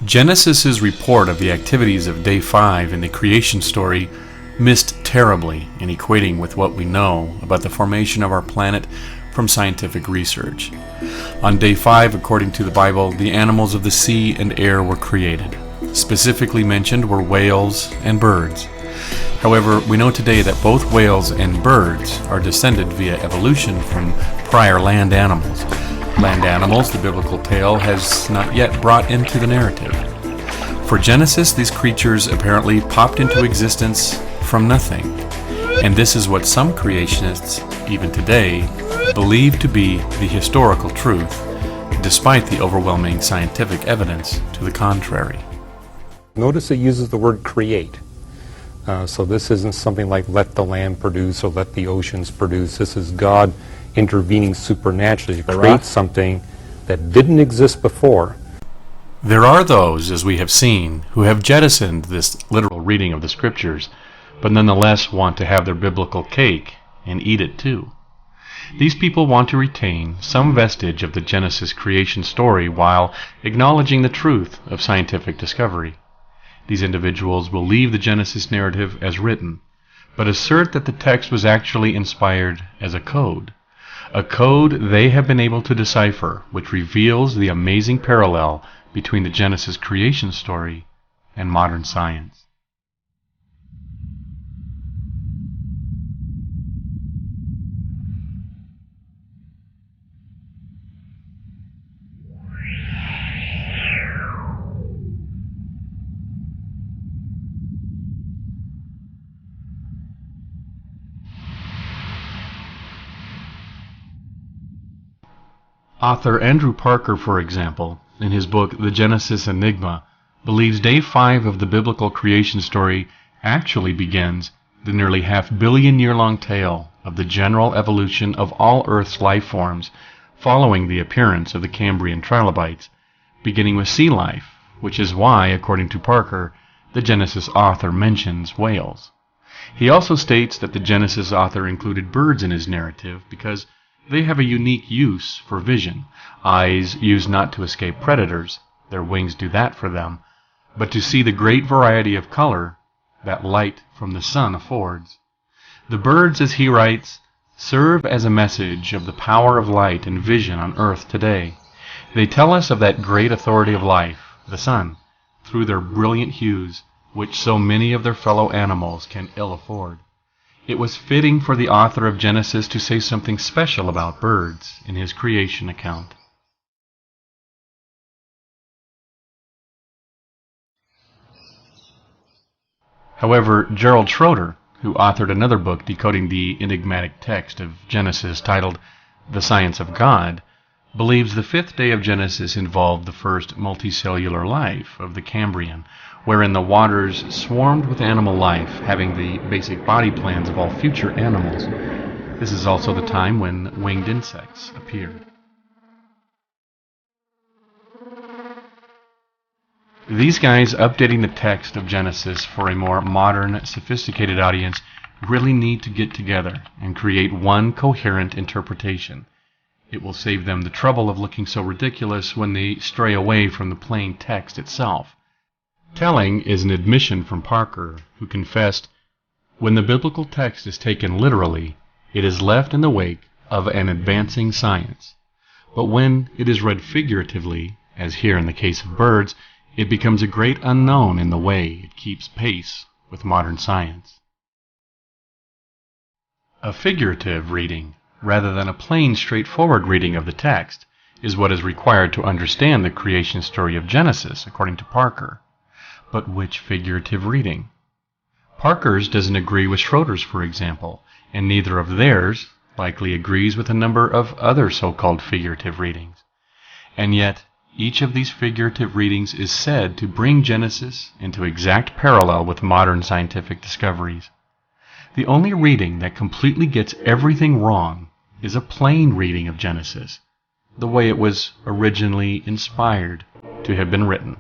Genesis's report of the activities of Day 5 in the creation story missed terribly in equating with what we know about the formation of our planet from scientific research. On Day 5, according to the Bible, the animals of the sea and air were created. Specifically mentioned were whales and birds. However, we know today that both whales and birds are descended via evolution from prior land animals. Land animals, the biblical tale has not yet brought into the narrative. For Genesis, these creatures apparently popped into existence from nothing, and this is what some creationists, even today, believe to be the historical truth, despite the overwhelming scientific evidence to the contrary. Notice it uses the word create. So this isn't something like let the land produce or let the oceans produce. This is God intervening supernaturally to create something that didn't exist before. There are those, as we have seen, who have jettisoned this literal reading of the Scriptures, but nonetheless want to have their biblical cake and eat it too. These people want to retain some vestige of the Genesis creation story while acknowledging the truth of scientific discovery. These individuals will leave the Genesis narrative as written, but assert that the text was actually inspired as a code they have been able to decipher, which reveals the amazing parallel between the Genesis creation story and modern science. Author Andrew Parker, for example, in his book The Genesis Enigma, believes Day 5 of the biblical creation story actually begins the nearly half-billion-year-long tale of the general evolution of all Earth's life forms following the appearance of the Cambrian trilobites, beginning with sea life, which is why, according to Parker, the Genesis author mentions whales. He also states that the Genesis author included birds in his narrative because they have a unique use for vision, eyes used not to escape predators, their wings do that for them, but to see the great variety of color that light from the sun affords. The birds, as he writes, serve as a message of the power of light and vision on earth today. They tell us of that great authority of life, the sun, through their brilliant hues, which so many of their fellow animals can ill afford. It was fitting for the author of Genesis to say something special about birds in his creation account. However, Gerald Schroeder, who authored another book decoding the enigmatic text of Genesis titled The Science of God, believes the fifth day of Genesis involved the first multicellular life of the Cambrian, wherein the waters swarmed with animal life, having the basic body plans of all future animals. This is also the time when winged insects appeared. These guys updating the text of Genesis for a more modern, sophisticated audience really need to get together and create one coherent interpretation. It will save them the trouble of looking so ridiculous when they stray away from the plain text itself. Telling is an admission from Parker, who confessed, "When the biblical text is taken literally, it is left in the wake of an advancing science. But when it is read figuratively, as here in the case of birds, it becomes a great unknown in the way it keeps pace with modern science." A figurative reading, rather than a plain, straightforward reading of the text, is what is required to understand the creation story of Genesis, according to Parker. But which figurative reading? Parker's doesn't agree with Schroeder's, for example, and neither of theirs likely agrees with a number of other so-called figurative readings. And yet, each of these figurative readings is said to bring Genesis into exact parallel with modern scientific discoveries. The only reading that completely gets everything wrong is a plain reading of Genesis, the way it was originally inspired to have been written.